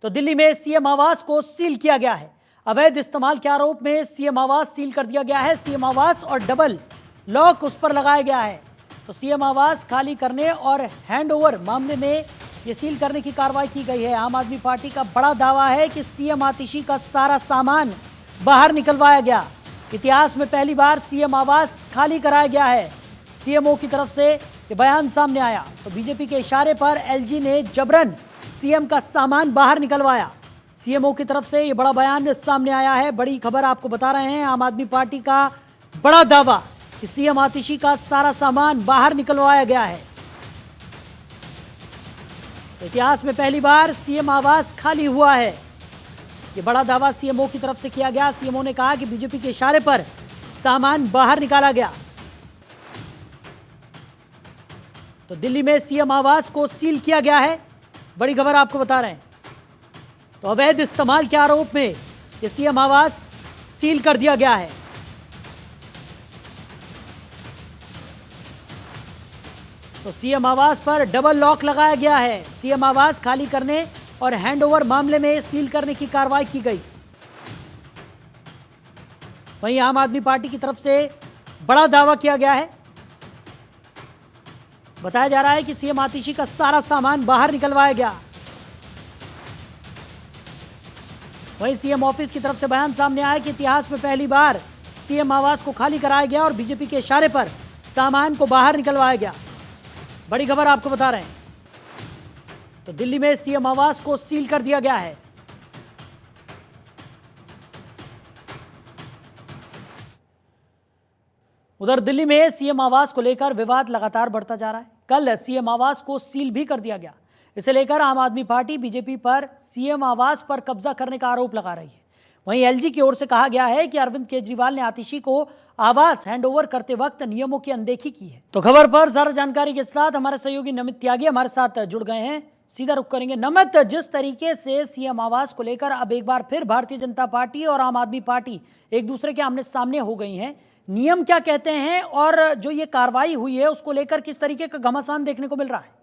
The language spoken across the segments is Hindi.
तो दिल्ली में सीएम आवास को सील किया गया है। अवैध इस्तेमाल के आरोप में सीएम आवास सील कर दिया गया है। सीएम आवास और डबल लॉक उस पर लगाया गया है। तो सीएम आवास खाली करने और हैंडओवर मामले में ये सील करने की कार्रवाई की गई है। आम आदमी पार्टी का बड़ा दावा है कि सीएम आतिशी का सारा सामान बाहर निकलवाया गया। इतिहास में पहली बार सीएम आवास खाली कराया गया है। सीएमओ की तरफ से ये बयान सामने आया तो बीजेपी के इशारे पर एलजी ने जबरन सीएम का सामान बाहर निकलवाया। सीएमओ की तरफ से ये बड़ा बयान सामने आया है। बड़ी खबर आपको बता रहे हैं। आम आदमी पार्टी का बड़ा दावा कि सीएम आतिशी का सारा सामान बाहर निकलवाया गया है। इतिहास में पहली बार सीएम आवास खाली हुआ है। ये बड़ा दावा सीएमओ की तरफ से किया गया। सीएमओ ने कहा कि बीजेपी के इशारे पर सामान बाहर निकाला गया। तो दिल्ली में सीएम आवास को सील किया गया है। बड़ी खबर आपको बता रहे हैं। तो अवैध इस्तेमाल के आरोप में ये सीएम आवास सील कर दिया गया है। तो सीएम आवास पर डबल लॉक लगाया गया है। सीएम आवास खाली करने और हैंडओवर मामले में सील करने की कार्रवाई की गई। वहीं आम आदमी पार्टी की तरफ से बड़ा दावा किया गया है। बताया जा रहा है कि सीएम आतिशी का सारा सामान बाहर निकलवाया गया। वहीं सीएम ऑफिस की तरफ से बयान सामने आया कि इतिहास में पहली बार सीएम आवास को खाली कराया गया और बीजेपी के इशारे पर सामान को बाहर निकलवाया गया। बड़ी खबर आपको बता रहे हैं। तो दिल्ली में सीएम आवास को सील कर दिया गया है। उधर दिल्ली में सीएम आवास को लेकर विवाद लगातार बढ़ता जा रहा है। कल सीएम आवास को सील भी कर दिया गया। इसे लेकर आम आदमी पार्टी बीजेपी पर सीएम आवास पर कब्जा करने का आरोप लगा रही है। वहीं एलजी की ओर से कहा गया है कि अरविंद केजरीवाल ने आतिशी को आवास हैंडओवर करते वक्त नियमों की अनदेखी की है। तो खबर पर ज्यादा जानकारी के साथ हमारे सहयोगी नमित त्यागी हमारे साथ जुड़ गए हैं। सीधा रुख करेंगे। नमित, जिस तरीके से सीएम आवास को लेकर अब एक बार फिर भारतीय जनता पार्टी और आम आदमी पार्टी एक दूसरे के आमने सामने हो गई हैं, नियम क्या कहते हैं और जो ये कार्रवाई हुई है उसको लेकर किस तरीके का घमासान देखने को मिल रहा है?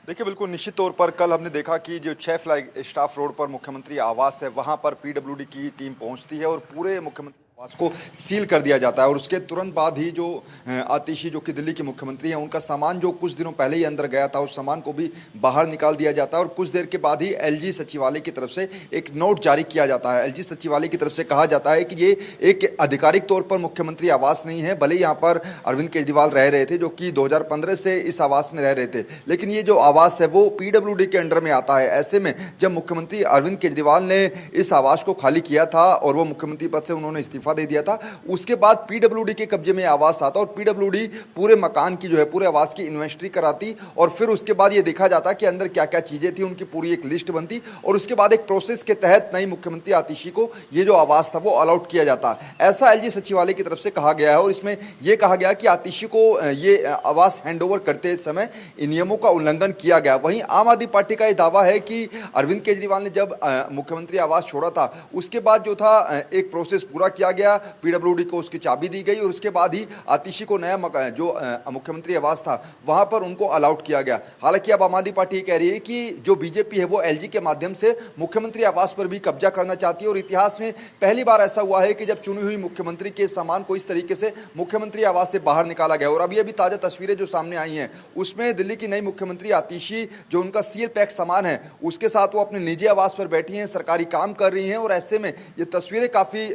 देखिए, बिल्कुल निश्चित तौर पर कल हमने देखा कि जो 6 फ्लैग स्टाफ रोड पर मुख्यमंत्री आवास है, वहां पर पीडब्ल्यूडी की टीम पहुंचती है और पूरे मुख्यमंत्री आवास को सील कर दिया जाता है। और उसके तुरंत बाद ही जो आतिशी, जो कि दिल्ली के मुख्यमंत्री हैं, उनका सामान जो कुछ दिनों पहले ही अंदर गया था, उस सामान को भी बाहर निकाल दिया जाता है। और कुछ देर के बाद ही एलजी सचिवालय की तरफ से एक नोट जारी किया जाता है। एलजी सचिवालय की तरफ से कहा जाता है कि ये एक आधिकारिक तौर पर मुख्यमंत्री आवास नहीं है। भले ही यहाँ पर अरविंद केजरीवाल रह रहे थे, जो कि 2015 से इस आवास में रह रहे थे, लेकिन ये जो आवास है वो पीडब्ल्यूडी के अंडर में आता है। ऐसे में जब मुख्यमंत्री अरविंद केजरीवाल ने इस आवास को खाली किया था और वो मुख्यमंत्री पद से उन्होंने इस्तीफा दे दिया था, उसके बाद पीडब्ल्यूडी के कब्जे में आवास आता और पीडब्ल्यूडी पूरे मकान की जो है, पूरे आवास की इन्वेंटरी कराती और फिर उसके बाद ये देखा जाता कि अंदर क्या क्या चीजें थी, उनकी पूरी एक लिस्ट बनती और उसके बाद एक प्रोसेस के तहत नई मुख्यमंत्री आतिशी को ये जो आवास था वो अलॉट किया जाता। ऐसा एलजी सचिवालय की तरफ से कहा गया है और इसमें यह कहा गया कि आतिशी को ये आवास हैंडओवर करते समय इन नियमों का उल्लंघन किया गया। वहीं आम आदमी पार्टी का यह दावा है कि अरविंद केजरीवाल ने जब मुख्यमंत्री आवास छोड़ा था, उसके बाद जो था एक प्रोसेस पूरा किया गया, पीडब्ल्यूडी को उसकी चाबी दी गई और उसके बाद ही आतिशी को नया जो मुख्यमंत्री आवास था वहां पर उनको अलाउट किया गया। हालांकि अब आम आदमी पार्टी कह रही है कि जो बीजेपी है वो एलजी के माध्यम से मुख्यमंत्री आवास पर भी कब्जा करना चाहती है और इतिहास में पहली बार ऐसा हुआ है कि जब चुनी हुई मुख्यमंत्री के सामान को इस तरीके से मुख्यमंत्री आवास से बाहर निकाला गया। और अभी अभी ताजा तस्वीरें जो सामने आई हैं उसमें दिल्ली की नई मुख्यमंत्री आतिशी, जो उनका सील पैक सामान है, उसके साथ वो अपने निजी आवास पर बैठी हैं, सरकारी काम कर रही हैं और ऐसे में ये तस्वीरें काफी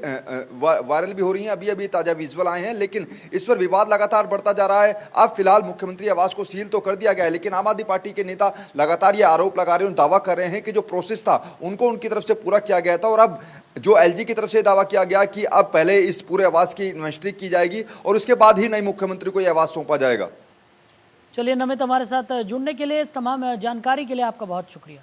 वायरल भी हो रही हैं। अभी अभी ताजा विजुअल आए हैं, लेकिन इस पर विवाद लगातार बढ़ता जा रहा है। अब फिलहाल मुख्यमंत्री आवास को सील तो कर दिया गया है, लेकिन आम आदमी पार्टी के नेता लगातार ये आरोप लगा रहे हैं, दावा कर रहे हैं कि जो प्रोसेस था उनको उनकी तरफ से पूरा किया गया था और अब जो एलजी की तरफ से दावा किया गया कि अब पहले इस पूरे आवास की इन्वेस्टरी की जाएगी और उसके बाद ही नई मुख्यमंत्री को यह आवास सौंपा जाएगा। चलिए नमित, हमारे साथ जुड़ने के लिए, इस तमाम जानकारी के लिए आपका बहुत शुक्रिया।